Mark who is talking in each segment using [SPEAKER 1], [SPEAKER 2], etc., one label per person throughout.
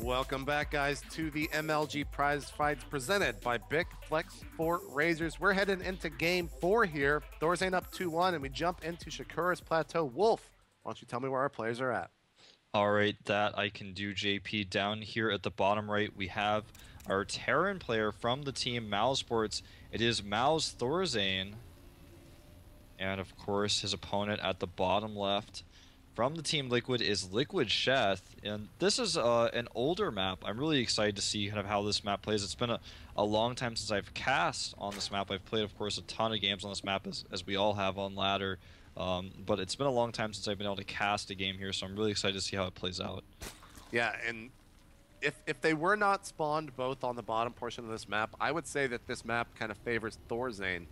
[SPEAKER 1] Welcome back, guys, to the MLG Prizefights presented by BIC Flex4 Razors. We're heading into game 4 here. Thorzain up 2-1, and we jump into Shakura's Plateau. Wolf, why don't you tell me where our players are at?
[SPEAKER 2] All right, that I can do, JP. Down here at the bottom right, we have our Terran player from the team Mal Sports. It is Mal's Thorzain. And of course, his opponent at the bottom left from the team Liquid is Liquid Sheth. And this is an older map. I'm really excited to see kind of how this map plays. It's been a long time since I've cast on this map. I've played, of course, a ton of games on this map, as we all have on ladder. But it's been a long time since I've been able to cast a game here, so I'm really excited to see how it plays out.
[SPEAKER 1] Yeah, and if they were not spawned both on the bottom portion of this map, I would say that this map kind of favors Thorzain,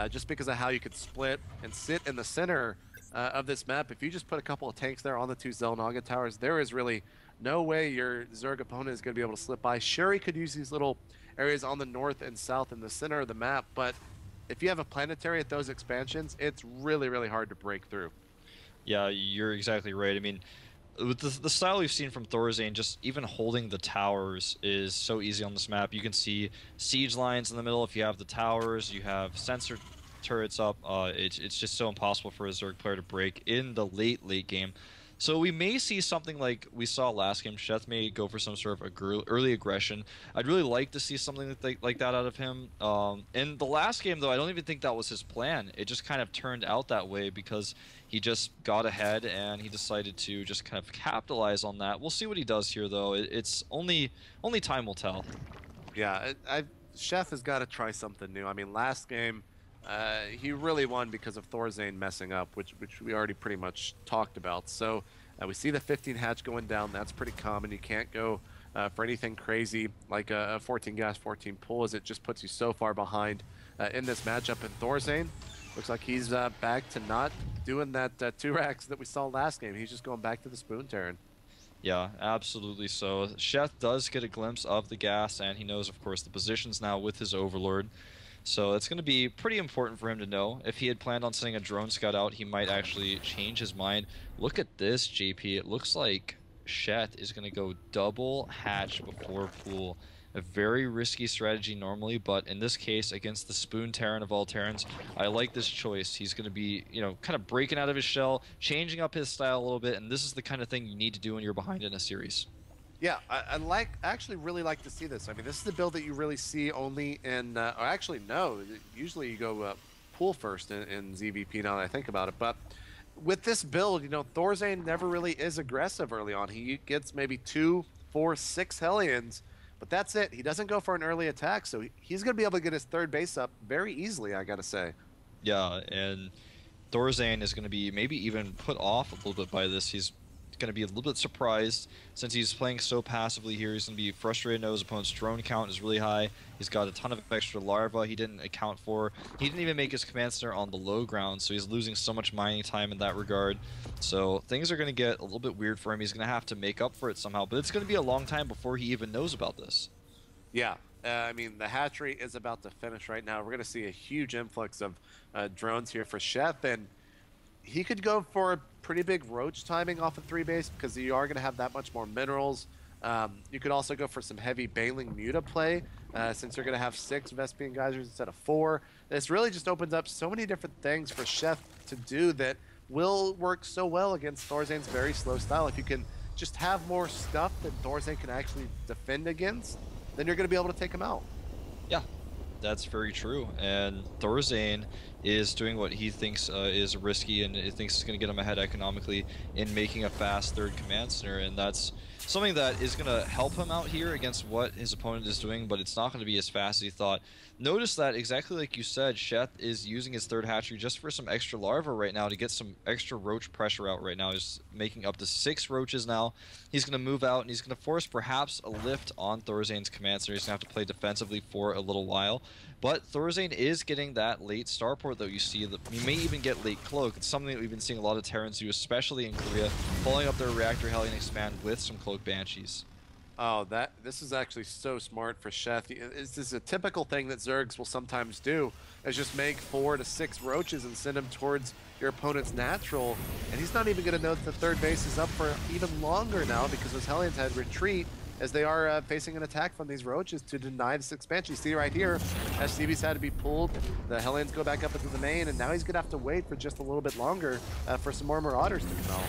[SPEAKER 1] just because of how you could split and sit in the center of this map. If you just put a couple of tanks there on the two Xel'Naga towers, there is really no way your Zerg opponent is going to be able to slip by. Sure, he could use these little areas on the north and south in the center of the map, but if you have a planetary at those expansions, it's really, really hard to break through.
[SPEAKER 2] Yeah, you're exactly right. I mean, with the style we've seen from Thorzain, just even holding the towers is so easy on this map. You can see siege lines in the middle. If you have the towers, you have sensor turrets up. It's just so impossible for a Zerg player to break in the late game. So we may see something like we saw last game. Sheth may go for some sort of early aggression. I'd really like to see something like that out of him. In the last game, though, I don't even think that was his plan. It just kind of turned out that way because he just got ahead and he decided to just kind of capitalize on that. We'll see what he does here, though. It's only time will tell.
[SPEAKER 1] Yeah, Sheth has got to try something new. I mean, last game, he really won because of Thorzain messing up, which we already pretty much talked about. So we see the 15 hatch going down. That's pretty common. You can't go for anything crazy like a 14 gas, 14 pull, as it just puts you so far behind in this matchup. And Thorzain looks like he's back to not doing that 2 racks that we saw last game. He's just going back to the Spoon Terran.
[SPEAKER 2] Yeah, absolutely so. Sheth does get a glimpse of the gas, and he knows, of course, the positions now with his Overlord. So it's going to be pretty important for him to know. If he had planned on sending a drone scout out, he might actually change his mind. Look at this, JP. It looks like Sheth is going to go double hatch before pool. A very risky strategy normally, but in this case, against the Spoon Terran of all Terrans, I like this choice. He's going to be, kind of breaking out of his shell, changing up his style a little bit, and this is the kind of thing you need to do when you're behind in a series.
[SPEAKER 1] Yeah, I actually really like to see this. I mean, this is the build that you really see only in, or actually no, usually you go pool first in ZVP now that I think about it. But with this build, Thorzain never really is aggressive early on. He gets maybe 2, 4, 6 Hellions, but that's it. He doesn't go for an early attack, so he's going to be able to get his third base up very easily, I got to say.
[SPEAKER 2] Yeah, and Thorzain is going to be maybe even put off a little bit by this. He's going to be a little bit surprised since he's playing so passively here. He's going to be frustrated. His opponent's drone count is really high. He's got a ton of extra larva he didn't account for. He didn't even make his command center on the low ground, so he's losing so much mining time in that regard. So things are going to get a little bit weird for him. He's going to have to make up for it somehow, but it's going to be a long time before he even knows about this.
[SPEAKER 1] Yeah, I mean, the hatchery is about to finish right now. We're going to see a huge influx of drones here for Sheth, and he could go for a pretty big roach timing off of 3 base because you are going to have that much more minerals. You could also go for some heavy Baling Muta play since you're going to have 6 Vespian Geysers instead of 4. This really just opens up so many different things for Sheth to do that will work so well against Thorzain's very slow style. If you can just have more stuff that Thorzain can actually defend against, then you're going to be able to take him out.
[SPEAKER 2] Yeah, that's very true. And Thorzain is doing what he thinks is risky, and he thinks is going to get him ahead economically in making a fast third command center, and that's something that is going to help him out here against what his opponent is doing, but it's not going to be as fast as he thought. Notice that, exactly like you said, Sheth is using his third hatchery just for some extra larva right now to get some extra roach pressure out right now. He's making up to 6 roaches now. He's going to move out, and he's going to force perhaps a lift on Thorzain's command center. He's going to have to play defensively for a little while, but Thorzain is getting that late starport, though. You see that you may even get late cloak. It's something that we've been seeing a lot of Terrans do, especially in Korea, following up their reactor Hellion expand with some cloak banshees.
[SPEAKER 1] Oh, this is actually so smart for Sheth. This is a typical thing that Zergs will sometimes do, is just make 4 to 6 roaches and send them towards your opponent's natural. And he's not even going to know that the third base is up for even longer now because those Hellions had retreat as they are facing an attack from these roaches to deny this expansion. You see right here, SCV's had to be pulled. The Hellions go back up into the main, and now he's going to have to wait for just a little bit longer for some more Marauders to come out.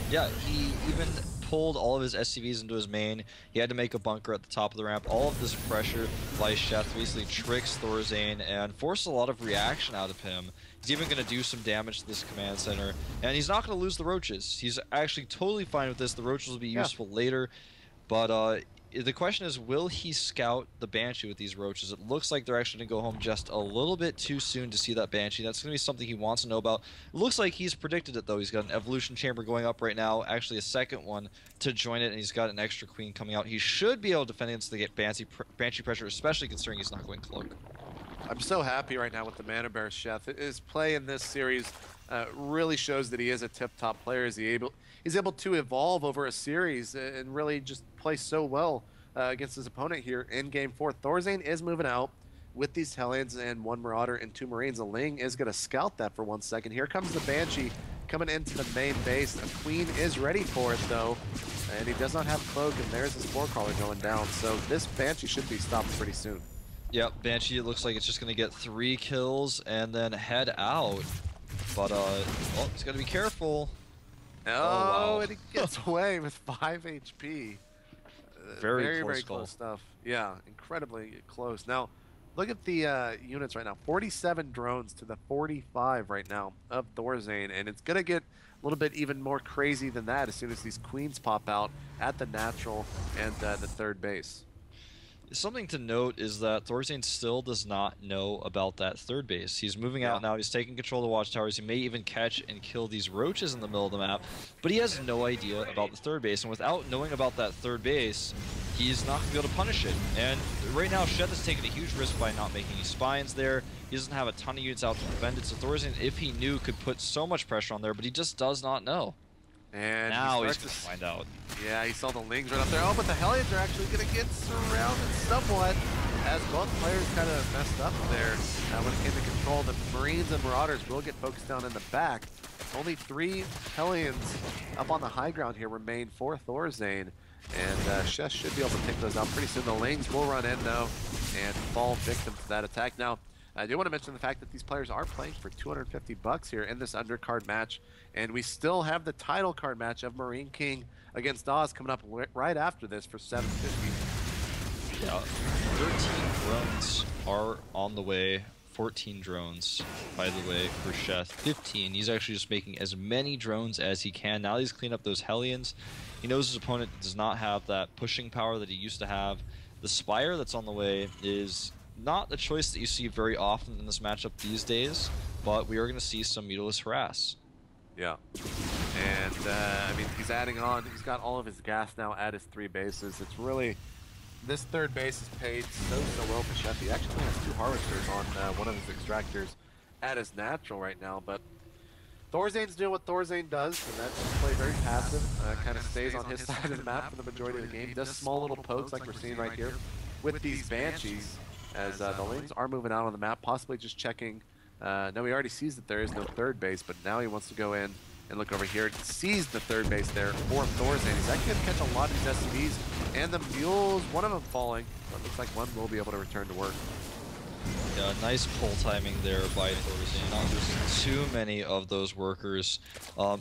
[SPEAKER 2] Yeah, he even pulled all of his SCVs into his main. He had to make a bunker at the top of the ramp. All of this pressure by Sheth basically tricks Thorzain and forces a lot of reaction out of him. He's even going to do some damage to this command center, and he's not going to lose the roaches. He's actually totally fine with this. The roaches will be useful later. But the question is, will he scout the Banshee with these roaches? It looks like they're actually going to go home just a little bit too soon to see that Banshee. That's going to be something he wants to know about. It looks like he's predicted it, though. He's got an Evolution Chamber going up right now, actually a second one to join it, and he's got an extra Queen coming out. He should be able to defend against the Banshee pressure, especially considering he's not going Cloak.
[SPEAKER 1] I'm so happy right now with the Mana Bear Sheth. His play in this series really shows that he is a tip-top player. He's able to evolve over a series and really just play so well against his opponent here in Game 4. Thorzain is moving out with these Hellions and 1 Marauder and 2 Marines. A Ling is going to scout that for 1 second. Here comes the Banshee coming into the main base. A Queen is ready for it, though, and he does not have Cloak, and there's his Forecrawler going down. So this Banshee should be stopped pretty soon.
[SPEAKER 2] Yep, Banshee, it looks like it's just going to get 3 kills and then head out. But, oh, he's got to be careful.
[SPEAKER 1] Oh,
[SPEAKER 2] wow.
[SPEAKER 1] And he gets away with 5 HP. Very close stuff. Yeah, incredibly close. Now, look at the units right now. 47 drones to the 45 right now of Thorzain, and it's going to get a little bit even more crazy than that as soon as these Queens pop out at the natural and the third base.
[SPEAKER 2] Something to note is that Thorzain still does not know about that third base. He's moving out now. He's taking control of the watchtowers. He may even catch and kill these roaches in the middle of the map, but he has no idea about the third base. And without knowing about that third base, he's not going to be able to punish it. And right now, Sheth has taken a huge risk by not making any spines there. He doesn't have a ton of units out to defend it. So Thorzain, if he knew, could put so much pressure on there, but he just does not know.
[SPEAKER 1] And
[SPEAKER 2] now he's going to find out.
[SPEAKER 1] Yeah, he saw the Lings right up there. Oh, but the Hellions are actually going to get surrounded somewhat as both players kind of messed up there when it came to control. The Marines and Marauders will get focused down in the back. Only 3 Hellions up on the high ground here remain for Thorzain. And Sheth should be able to take those out pretty soon. The Lings will run in, though, and fall victim to that attack. Now, I do want to mention the fact that these players are playing for $250 here in this undercard match, and we still have the title card match of Marine King against Oz coming up right after this for $750.
[SPEAKER 2] Yeah, 13 drones are on the way. 14 drones, by the way, for Sheth. 15. He's actually just making as many drones as he can. Now he's cleaned up those Hellions. He knows his opponent does not have that pushing power that he used to have. The Spire that's on the way is not a choice that you see very often in this matchup these days, but we are going to see some Mutila's Harass.
[SPEAKER 1] Yeah. And, I mean, he's adding on. He's got all of his gas now at his 3 bases. It's really... This third base is paid so well for Sheth. He actually has 2 Harvesters on one of his Extractors at his natural right now, but Thorzain's doing what Thorzain does, and that's just play very passive, kind of stays on his side of the map for the majority of the game. He does small little pokes like we're seeing right here with these Banshees, as the Lings are moving out on the map, possibly just checking. Now he already sees that there is no third base, but now he wants to go in and look over here. Sees the third base there for Thorzain. He's actually going to catch a lot of these SCVs and the Mules, one of them falling, but looks like one will be able to return to work.
[SPEAKER 2] Yeah, nice pull timing there by Thorzain. Not losing too many of those workers.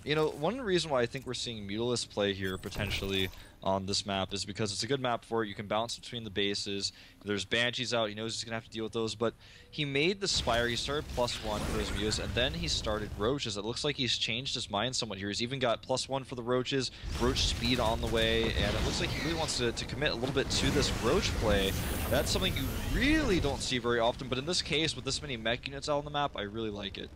[SPEAKER 2] You know, one reason why I think we're seeing Mutila's play here potentially on this map is because it's a good map for it. You can bounce between the bases. There's Banshees out. He knows he's going to have to deal with those. But he made the Spire. He started +1 for his Muse, and then he started Roaches. It looks like he's changed his mind somewhat here. He's even got +1 for the Roaches, Roach speed on the way, and it looks like he really wants to commit a little bit to this Roach play. That's something you really don't see very often, but in this case, with this many mech units out on the map, I really like it.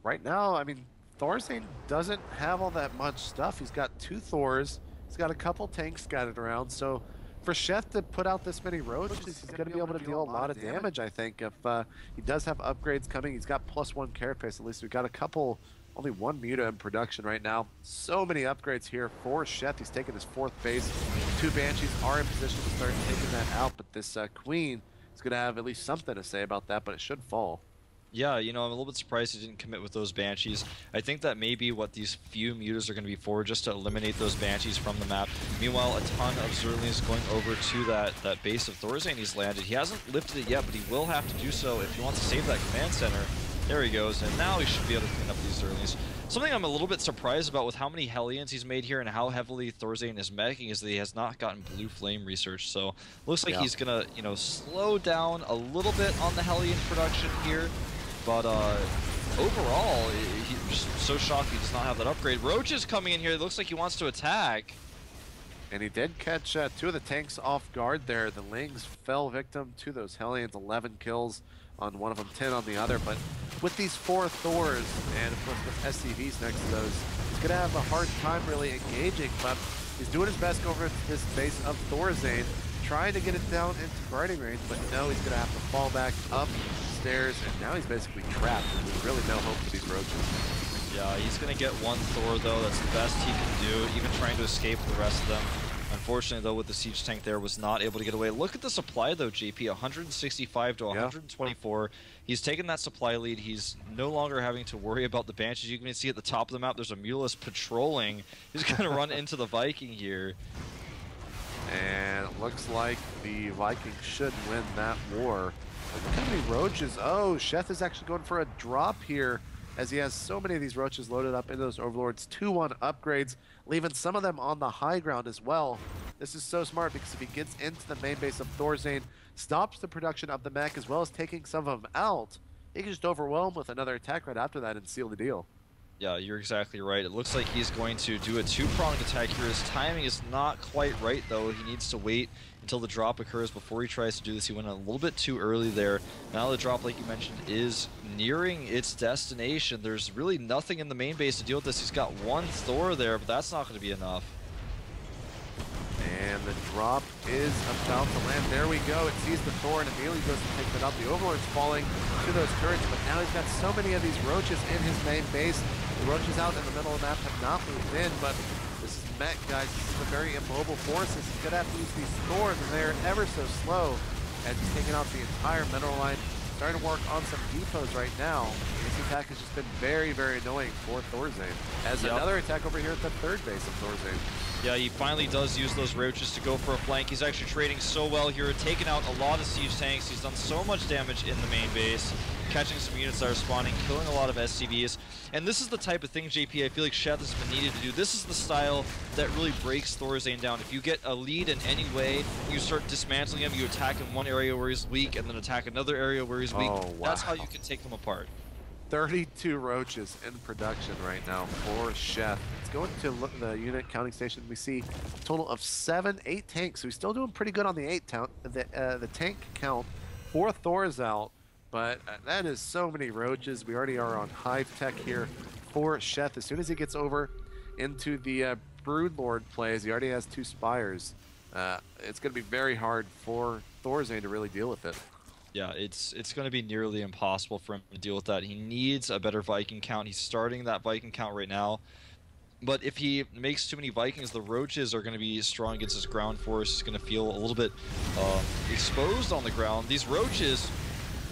[SPEAKER 1] Right now, I mean, Thorzain doesn't have all that much stuff. He's got 2 Thors. He's got a couple tanks scattered around, so for Sheth to put out this many Roaches, he's going to be able to deal a lot of damage, I think. If he does have upgrades coming, he's got +1 carapace. At least we've got a couple Only one Muta in production right now. So many upgrades here for Sheth. He's taking his 4th base. 2 Banshees are in position to start taking that out, but this Queen is going to have at least something to say about that, but it should fall.
[SPEAKER 2] Yeah, you know, I'm a little bit surprised he didn't commit with those Banshees. I think that may be what these few mutas are going to be for, just to eliminate those Banshees from the map. Meanwhile, a ton of Zerlings going over to that base of Thorzain he's landed. He hasn't lifted it yet, but he will have to do so if he wants to save that command center. There he goes, and now he should be able to clean up these Zerlings. Something I'm a little bit surprised about with how many Hellions he's made here and how heavily Thorzain is meching is that he has not gotten Blue Flame research. So looks like he's gonna, you know, slow down a little bit on the Hellion production here. But overall, he's just so shocked he does not have that upgrade. Roach is coming in here. It looks like he wants to attack. And
[SPEAKER 1] he did catch 2 of the tanks off guard there. The Lings fell victim to those Hellions. 11 kills on one of them, 10 on the other. But with these 4 Thors, and of course with SCVs next to those, he's going to have a hard time really engaging. But he's doing his best over this base of Thorzain, trying to get it down into guarding range. But no, he's going to have to fall back up stairs, and now he's basically trapped. There's really no hope for these roaches.
[SPEAKER 2] Yeah, he's gonna get 1 Thor though. That's the best he can do, even trying to escape the rest of them. Unfortunately though, with the siege tank there, was not able to get away. Look at the supply though, JP, 165 to 124. He's taken that supply lead. He's no longer having to worry about the Banshees. You can see at the top of the map, there's a Mulus patrolling. He's gonna run into the Viking here.
[SPEAKER 1] And it looks like the Vikings should win that war. Look how many roaches. Oh, Sheth is actually going for a drop here, as he has so many of these roaches loaded up into those overlords. 2-1 upgrades, leaving some of them on the high ground as well. This is so smart, because if he gets into the main base of Thorzain, stops the production of the mech, as well as taking some of them out, he can just overwhelm with another attack right after that and seal the deal.
[SPEAKER 2] Yeah, you're exactly right. It looks like he's going to do a 2-pronged attack here. His timing is not quite right, though. He needs to wait until the drop occurs before he tries to do this. He went a little bit too early there. Now the drop, like you mentioned, is nearing its destination. There's really nothing in the main base to deal with this. He's got 1 Thor there, but that's not going to be enough.
[SPEAKER 1] And the drop is about to land. There we go. It sees the Thor and immediately goes to take that up. The Overlord's falling to those turrets, but now he's got so many of these roaches in his main base. The roaches out in the middle of the map have not moved in, but this is mech, guys. This is a very immobile force. He's going to have to use these Thors, and they're ever so slow as he's taking out the entire mineral line. Starting to work on some depots right now. This attack has just been very, very annoying for Thorzain. As another attack over here at the 3rd base of Thorzain.
[SPEAKER 2] Yeah, he finally does use those roaches to go for a flank. He's actually trading so well here, taking out a lot of siege tanks. He's done so much damage in the main base, catching some units that are spawning, killing a lot of SCVs. And this is the type of thing, JP, I feel like Sheth has been needed to do. This is the style that really breaks Thorzain down. If you get a lead in any way, you start dismantling him, you attack in one area where he's weak, and then attack another area where he's weak.
[SPEAKER 1] Wow.
[SPEAKER 2] That's how you can take them apart.
[SPEAKER 1] 32 roaches in production right now for Sheth. Let's go into the unit counting station. We see a total of 8 tanks. So he's still doing pretty good on the 8 count, the tank count. 4 Thors out, but that is so many roaches. We already are on hive tech here for Sheth. As soon as he gets over into the Broodlord plays, he already has 2 Spires. It's going to be very hard for Thorzain to really deal with it.
[SPEAKER 2] Yeah, it's going to be nearly impossible for him to deal with that. He needs a better Viking count. He's starting that Viking count right now. But if he makes too many Vikings, the roaches are going to be strong against his ground force. He's going to feel a little bit exposed on the ground. These roaches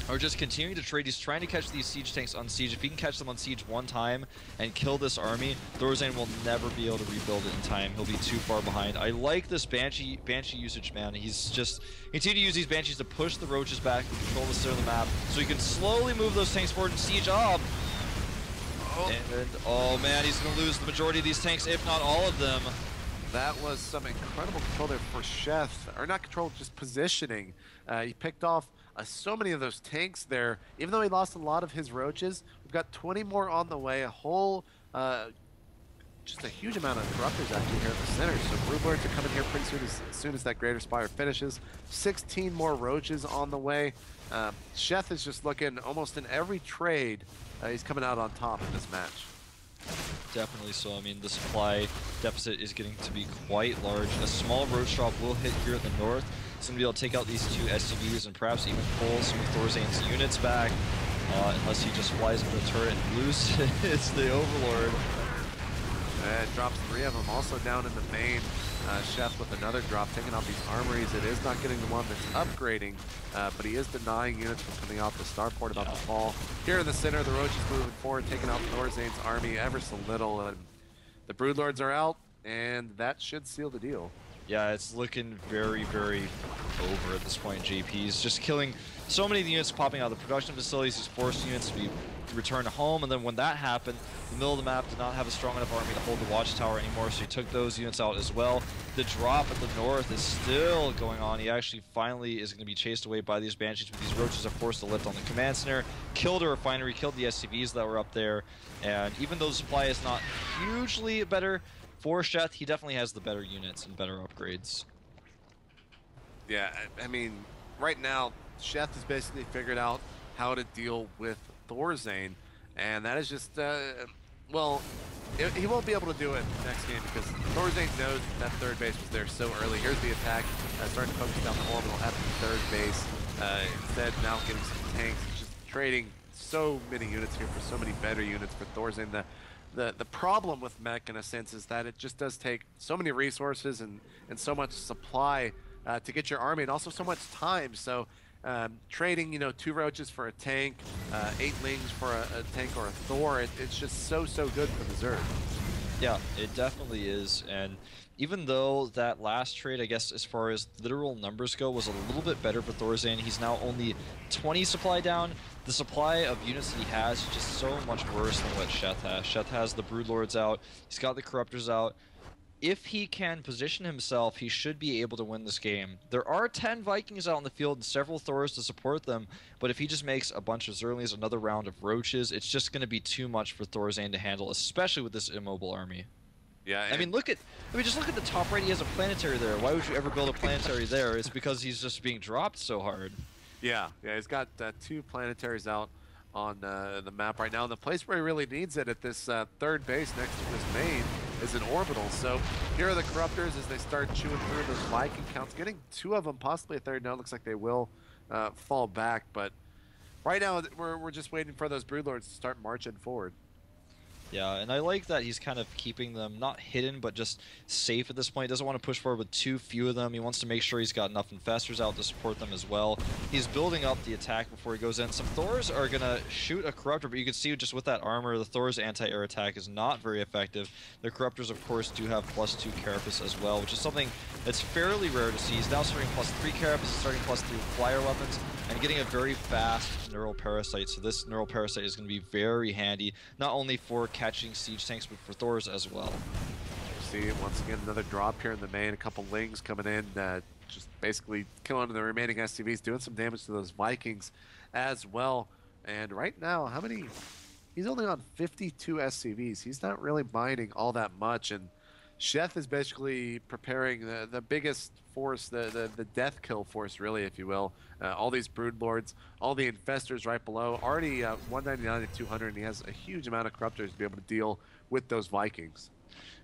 [SPEAKER 2] are just continuing to trade. He's trying to catch these siege tanks on siege. If he can catch them on siege 1 time and kill this army, Thorzain will never be able to rebuild it in time. He'll be too far behind. I like this Banshee usage, man. He's just continue to use these Banshees to push the roaches back and control the center of the map, so he can slowly move those tanks forward and siege up. And oh man, he's going to lose the majority of these tanks, if not all of them.
[SPEAKER 1] That was some incredible control there for Sheth. Or not control, just positioning. He picked off so many of those tanks there. Even though he lost a lot of his roaches, we've got 20 more on the way. A whole, just a huge amount of interrupters actually here at the center. So Broodlords are coming here pretty soon as soon as that Greater Spire finishes. 16 more roaches on the way. Sheth is just looking almost in every trade. He's coming out on top in this match.
[SPEAKER 2] Definitely so. I mean, the supply deficit is getting to be quite large. A small roach drop will hit here at the north. He's going to be able to take out these 2 SCVs and perhaps even pull some of Thorzain's units back. unless he just flies into the turret and loses the Overlord.
[SPEAKER 1] It drops 3 of them. Also down in the main, Sheth with another drop, taking out these armories. It is not getting the one that's upgrading, but he is denying units from coming off the starport about to fall. Here in the center, the Roach is moving forward, taking out Thorzain's army ever so little, and the Broodlords are out, and that should seal the deal.
[SPEAKER 2] Yeah, it's looking very, very over at this point. JP's just killing so many of the units popping out of the production facilities. He's forced units to be returned home, and then when that happened, the middle of the map did not have a strong enough army to hold the watchtower anymore, so he took those units out as well. The drop at the north is still going on. He actually finally is going to be chased away by these Banshees, but these Roaches are forced to lift on the command center, killed a refinery, killed the SCVs that were up there, and even though the supply is not hugely better for Sheth, he definitely has the better units and better upgrades.
[SPEAKER 1] Yeah, I mean, right now, Sheth has basically figured out how to deal with Thorzain, and that is just, well, he won't be able to do it next game because Thorzain knows that third base was there so early. Here's the attack, starting to focus down the orbital at the third base. Instead, now getting some tanks, just trading so many units here for so many better units for Thorzain. The problem with mech, in a sense, is that it just does take so many resources and so much supply to get your army, and also so much time. So trading, 2 Roaches for a tank, 8 Lings for a tank or a Thor, it's just so good for the Zerg.
[SPEAKER 2] Yeah, it definitely is, and even though that last trade, I guess, as far as literal numbers go, was a little bit better for Thorzain, he's now only 20 supply down. The supply of units that he has is just so much worse than what Sheth has. Sheth has the Broodlords out, he's got the Corruptors out. If he can position himself, he should be able to win this game. There are 10 Vikings out in the field and several Thors to support them, but if he just makes a bunch of Zerlings, another round of Roaches, it's just going to be too much for Thorzain to handle, especially with this immobile army.
[SPEAKER 1] Yeah,
[SPEAKER 2] I mean, just look at the top right. He has a planetary there. Why would you ever build a planetary there? It's because he's just being dropped so hard.
[SPEAKER 1] Yeah, he's got 2 planetaries out on the map right now. And the place where he really needs it at this third base next to this main is an orbital. So here are the Corruptors as they start chewing through those Viking counts, getting 2 of them, possibly a third. Now it looks like they will fall back, but right now we're just waiting for those Broodlords to start marching forward.
[SPEAKER 2] Yeah, and I like that he's kind of keeping them not hidden, but just safe at this point. He doesn't want to push forward with too few of them. He wants to make sure he's got enough infestors out to support them as well. He's building up the attack before he goes in. Some Thors are going to shoot a Corruptor, but you can see just with that armor, the Thor's anti-air attack is not very effective. The Corruptors, of course, do have +2 carapace as well, which is something that's fairly rare to see. He's now starting +3 carapace, he's starting +3 flyer weapons, and getting a very fast neural parasite. So this neural parasite is going to be very handy, not only for catching siege tanks, but for Thors as well.
[SPEAKER 1] See, once again, another drop here in the main. A couple Lings coming in, just basically killing the remaining SCVs, doing some damage to those Vikings as well. And right now, how many? He's only on 52 SCVs. He's not really mining all that much, and Sheth is basically preparing the biggest force, the death kill force, really, if you will. All these Broodlords, all the Infestors right below, already 199 to 200, and he has a huge amount of Corruptors to be able to deal with those Vikings.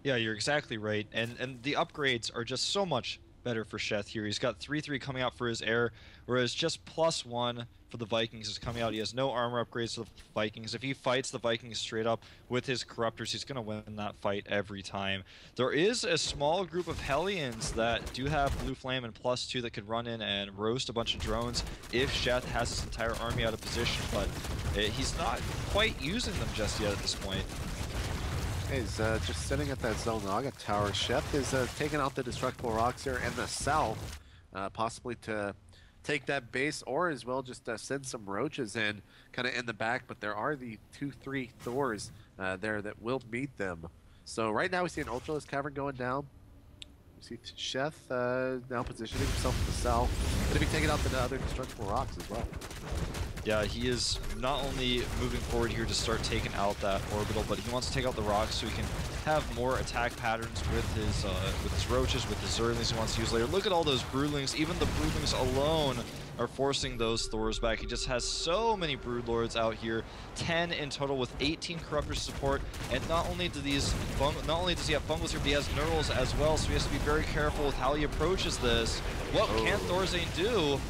[SPEAKER 2] Yeah, you're exactly right, and the upgrades are just so much better for Sheth here. He's got 3/3 coming out for his air, whereas just +1 for the Vikings is coming out. He has no armor upgrades to the Vikings. If he fights the Vikings straight up with his Corruptors, he's going to win that fight every time. There is a small group of Hellions that do have Blue Flame and +2 that could run in and roast a bunch of drones if Sheth has his entire army out of position, but he's not quite using them just yet at this point.
[SPEAKER 1] He's just sitting at that Zelnaga tower. Sheth is taking out the Destructible Rocks here in the south, possibly to take that base, or as well just send some Roaches in kind of in the back, but there are the 2-3 Thors there that will meet them. So right now we see an Ultralisk Cavern going down. We see Sheth now positioning himself to the south. Going to be taking out the other Destructible Rocks as well.
[SPEAKER 2] Yeah, he is not only moving forward here to start taking out that orbital, but he wants to take out the rocks so he can have more attack patterns with his Roaches, with his Zerlings he wants to use later. Look at all those Broodlings. Even the Broodlings alone are forcing those Thors back. He just has so many Broodlords out here, 10 in total with 18 Corruptors support. And not only does he have Bungles here, but he has Neurals as well, so he has to be very careful with how he approaches this. What can Thorzain do?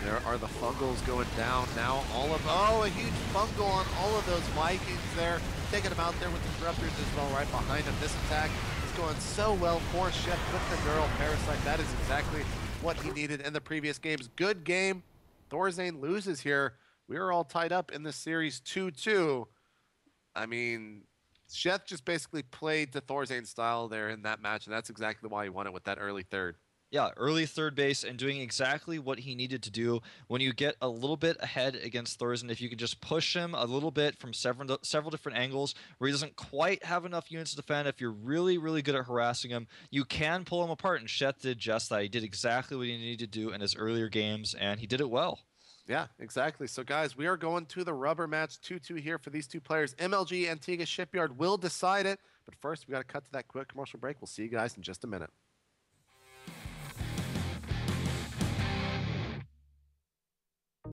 [SPEAKER 1] There are the fungals going down now. Oh, a huge fungal on all of those Vikings there. Taking them out there with the Disruptors as well right behind him. This attack is going so well for Sheth with the Neural Parasite. That is exactly what he needed in the previous games. Good game. Thorzain loses here. We are all tied up in this series 2-2. I mean, Sheth just basically played to Thorzain's style there in that match, and that's exactly why he won it with that early third.
[SPEAKER 2] Yeah, early third base and doing exactly what he needed to do. When you get a little bit ahead against Thorzain, if you can just push him a little bit from several different angles where he doesn't quite have enough units to defend, if you're really, really good at harassing him, you can pull him apart. And Sheth did just that. He did exactly what he needed to do in his earlier games, and he did it well.
[SPEAKER 1] Yeah, exactly. So, guys, we are going to the rubber match 2-2 here for these two players. MLG Antigua Shipyard will decide it. But first, we got to cut to that quick commercial break. We'll see you guys in just a minute.